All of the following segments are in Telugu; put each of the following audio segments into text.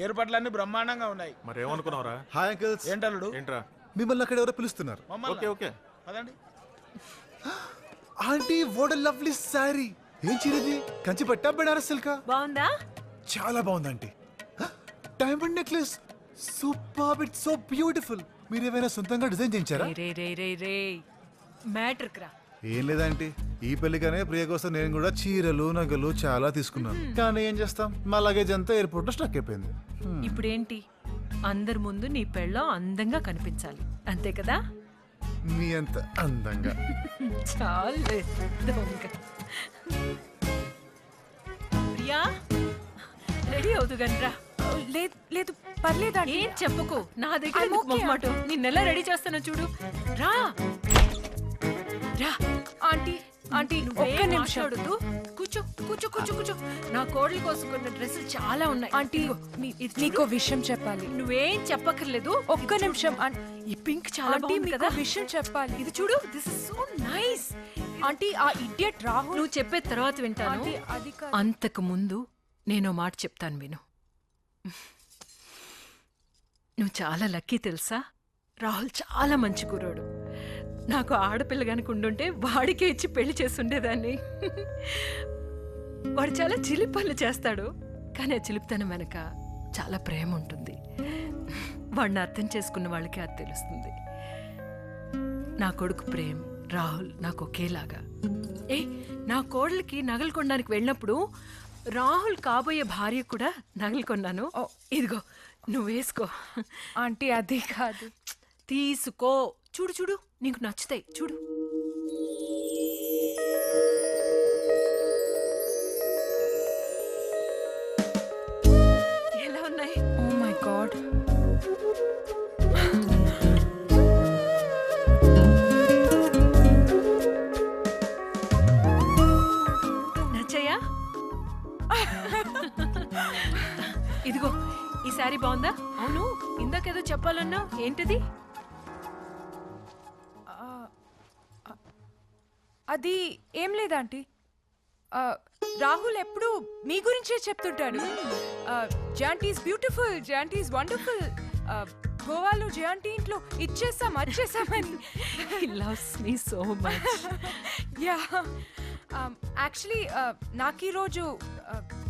ఏర్పాట్లన్నీ బ్రహ్మాండంగా ఉన్నాయి. మరేమనుకున్నావురా? Hi uncles. ఏంటల్లుడు? ఏంట్రా? మిమ్మల్ని అక్కడ ఎవరో పిలుస్తున్నారు. ఓకే ఓకే పదండి. Aunty what a lovely sari. ఏం చీరది? కంచి పట్టా బెనారస్ సిల్కా? బాగుందా? చాలా బాగుంది aunty. Diamond necklace super, it's so beautiful. మీరు ఏమైనా సొంతంగా డిజైన్ చేయించారా? రే మ్యాటర్ రా. ఏం లేదంటే ఈ పెళ్లిగానే ప్రియ కోసం నేను కూడా చీరలు నగలు చాలా తీసుకున్నాను. కానీ ఏం చేస్తాం, మా లగేజ్ అంతా ఎయిర్పోర్ట్ లో స్టక్ అయిపోయింది. ఇప్పుడేంటి, అందరి ముందు నీ పెళ్ళం అందంగా కనిపించాలి, అంతే కదా? మీ అంత అందంగా చాలే దొంగ. ప్రియా రెడీ అవుతుగనరా. లేదు లేదు పర్లేదు. ఏం చెప్పకు, నా దగ్గర మొహమాట. నిన్నెలా రెడీ చేస్తానో చూడు. రా రా. ఆంటీ ఆంటీ ఒక్క నిమిషం. కూర్చో కూర్చో కూర్చో కూర్చో. నా కోడలి కోసం కొన్ని డ్రెస్సులు చాలా ఉన్నాయి. ఆంటీ నీకో విషయం చెప్పాలి. నువ్వేం చెప్పక్కర్లేదు, ఒక్క నిమిషం. ఈ పింక్ చాలా బాగుంది కదా. విషయం చెప్పాలి. ఇది చూడు, this is so nice. Aunty ఆ ఇడియట్ రాహుల్. నువ్వు చెప్పే తర్వాత వింటాను. అది అంతకు ముందు నేను మాట చెప్తాను విను. నువ్వు చాలా లక్కీ తెలుసా. రాహుల్ చాలా మంచి కుర్రాడు. నాకు ఆడపిల్ల కనుక ఉండుంటే వాడికే ఇచ్చి పెళ్లి చేసుండేదాన్ని. వాడు చాలా చిలిపి పనులు చేస్తాడు, కానీ ఆ చిలిపితనం వెనక చాలా ప్రేమ ఉంటుంది. వాడిని అర్థం చేసుకున్న వాళ్ళకే అది తెలుస్తుంది. నా కొడుకు ప్రేమ్, రాహుల్ నాకు ఒకేలాగా. నా కోడలికి నగలు కొనడానికి వెళ్ళినప్పుడు రాహుల్ కాబోయే భార్య కూడా నగలు కొన్నాను. ఇదిగో నువ్వు వేసుకో. ఆంటీ అది కాదు. తీసుకో. చూడు చూడు, నీకు నచ్చుతాయి చూడు. ఎలా ఉన్నాయి? Oh my god. నచ్చాయా? ఇదిగో ఈ శారీ బాగుందా? అవును, ఇందాకేదో చెప్పాలన్నా, ఏంటిది? అది ఏం లేదాంటీ. రాహుల్ ఎప్పుడు మీ గురించే చెప్తుంటాడు. జాంటీస్ బ్యూటిఫుల్, జాంటీస్ వండర్ఫుల్. గోవాలో జాంటీ ఇంట్లో వచ్చేసామని. He loves me so much. Yeah, actually నాకు ఈరోజు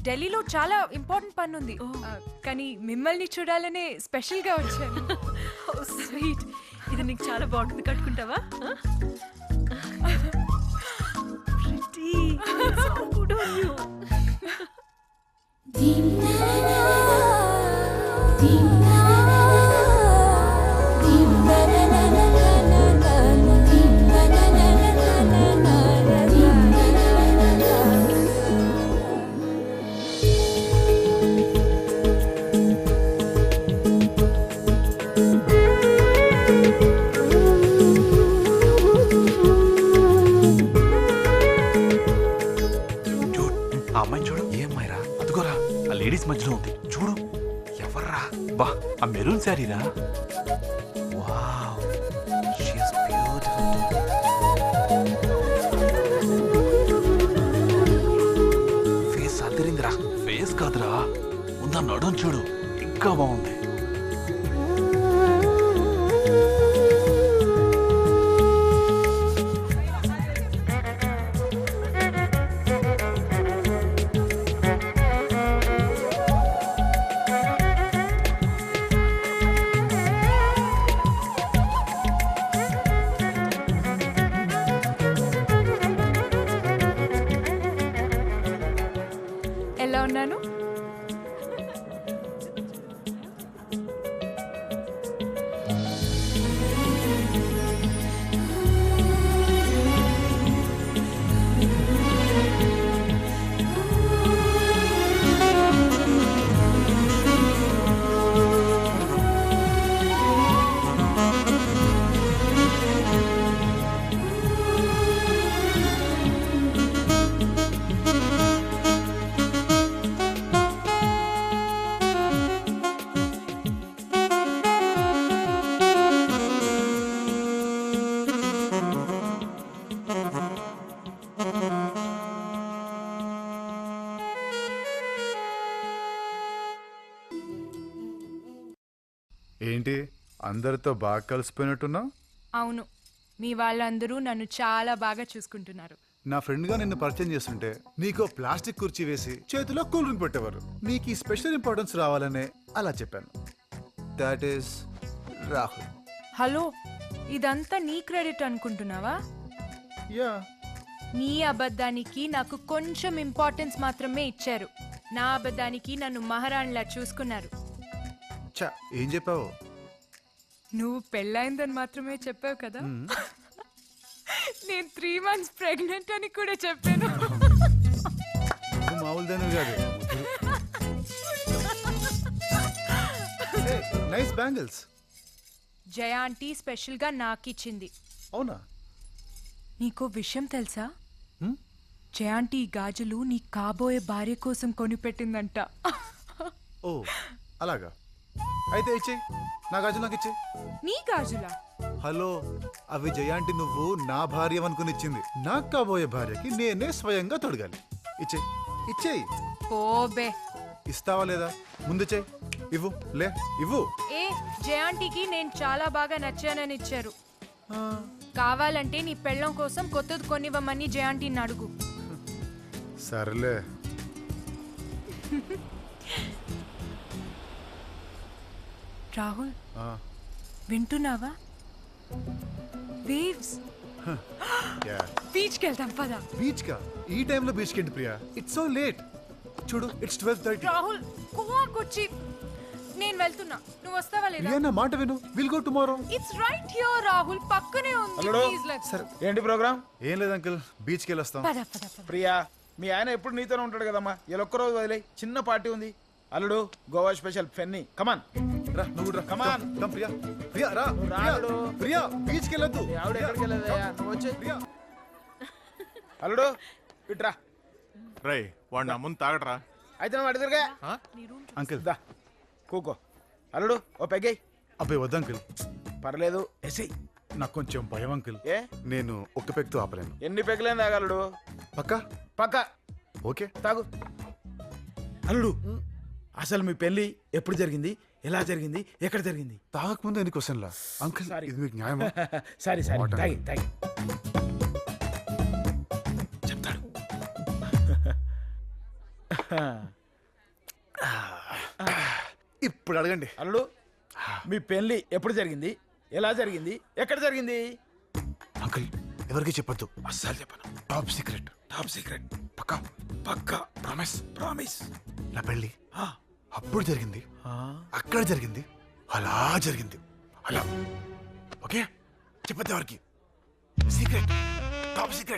ఢిల్లీలో చాలా ఇంపార్టెంట్ పని ఉంది. కానీ మిమ్మల్ని చూడాలనే స్పెషల్గా వచ్చాను. Oh sweet. ఇది నీకు చాలా బాగుంటుంది, కట్టుకుంటావా? Pretty. So good on you. మధ్యలో ఉంది చూడు. ఎవర్రా? బా, ఆ మెరూన్ శారీరా. Wow, she is beautiful. Face అదిరిందిరా. ఫేస్ కాదురా, ముందా నడుం చూడు, ఇంకా బాగుంది. ఎలా ఉన్నాను? ఏంటి అందరితో బాగా కలిసిపోయినట్టున్నావు? అవును, మీ వాళ్ళందరూ నన్ను చాలా బాగా చూసుకుంటున్నారు. నా ఫ్రెండ్గా నిన్ను పరిచయం చేస్తుంటే నీకో ప్లాస్టిక్ కుర్చీ వేసి చేతిలో కూల్ డ్రింక్ పెట్టేవారు. నీకు ఈ స్పెషల్ ఇంపార్టెన్స్ రావాలనే అలా చెప్పాను. That is Rahul. హలో, ఇదంతా నీ క్రెడిట్ అనుకుంటున్నావా? యా, నీ అబద్ధానికి నాకు కొంచెం ఇంపార్టెన్స్ మాత్రమే ఇచ్చారు. నా అబద్ధానికి నన్ను మహారాణిలా చూసుకున్నారు. చా ఏం చెప్పావు? నువ్వు పెళ్ళైందని మాత్రమే చెప్పావు కదా. నేను 3 months ప్రెగ్నెంట్ అని కూడా చెప్పాను. నువ్వు మామూలుదానివి కాదు. Nice bangles. జయ ఆంటీ స్పెషల్గా నాకిచ్చింది. అవునా? నీకో విషయం తెలుసా? హ్మ్? జయ ఆంటీ ఈ గాజులు నీ కాబోయే భార్య కోసం కొనిపెట్టిందంట. ఓ అలాగా, అయితే ఇచ్చేయి. నా గాజు నాకు ఇచ్చేయి. నీ గాజులా? హలో, అవి జయాంటి నువ్వు నా భార్య అనుకుని ఇచ్చింది. నాకు కాబోయే భార్యకి నేనే స్వయంగా తొడగాలి. ఇచ్చేయి, ఇచ్చేయి. ఓబే, ఇస్తావా లేదా? ముందు చెయ్యి. ఇవ్వు, లే ఇవ్వు. ఏ జయ ఆంటీకి నేను చాలా బాగా నచ్చానని ఇచ్చారు. ఆ, కావాలంటే నీ పెళ్ళం కోసం కొత్తది కొనివ్వమని జయ ఆంటీని అడుగు. సర్లే. రాహుల్, ఆ, వింటున్నావా? వేవ్స్. యా. బీచ్కి వెళ్దాం పదా. బీచ్ కా? ఈ టైంలో బీచ్ కి ఏంటి ప్రియా? It's so late. చూడు, ఇట్స్ 12:30. రాహుల్, గోవాకొచ్చి నేను వెళ్తున్నా, నువ్వు వస్తావా లేదా? ప్రియా నా మాట విను. Will go tomorrow. It's right here Rahul, పక్కనే ఉంది. హలో. Please let's. సరే, ఏంటి ప్రోగ్రామ్? ఏం లేదు అంకుల్, బీచ్ కి వెళ్ళొస్తాం. పద పద పద. ప్రియా, మీ ఆయన ఎప్పుడు నీతోనే ఉంటాడు కదమ్మా. ఇలా ఒక్కరోజు వదిలే, చిన్న పార్టీ ఉంది. అల్లుడు, గోవా స్పెషల్ ఫెన్నీ. కమాన్. రా, నువ్వు రా. Come on. Come Priya. Priya రా. నువ్వు ప్రియా, రాడు. ప్రియా బీచ్ కి వెళ్ళొద్దు. ఆవిడ ఎక్కడికి వెళ్ళదయ్యా, నువ్వు వచ్చే. ప్రియా. అల్లుడు, ఇట్రా. రై వాడు నా ముందు తాగట్రా. అయితే నువ్వు అడిగిరిగా అంకుల్ దా, కూకో. అల్లుడు, ఓ పెగ్గై. అబ్బాయి వద్దు అంకుల్. పర్లేదు, ఎసై. నాకు కొంచెం భయం అంకుల్. ఏ నేను ఒక్క పెగ్తో ఆపలేను. ఎన్ని పెగ్గలేని తాగలడు? పక్కా? పక్క ఓకే. తాగు. అల్లుడు, అసలు మీ పెళ్లి ఎప్పుడు జరిగింది, ఎలా జరిగింది, ఎక్కడ జరిగింది? తాగకముందు ఎన్ని క్వశ్చన్లా అంకుల్? Sorry. ఇది మీకు న్యాయమా? Sorry sorry, Water. తాగి తాగి చెప్తాడు. ఇప్పుడు అడగండి. అల్లుడు, మీ పెళ్లి ఎప్పుడు జరిగింది, ఎలా జరిగింది, ఎక్కడ జరిగింది? అంకుల్ ఎవరికి చెప్పొద్దు. అస్సలు చెప్పను. Top secret. Top secret. పక్కా? పక్కా. ప్రామిస్. ప్రామిస్. నా పెళ్ళి అప్పుడు జరిగింది, అక్కడ జరిగింది, అలా జరిగింది. అలా ఓకే? చెప్పొద్దు ఎవరికి. సీక్రెట్. Top secret.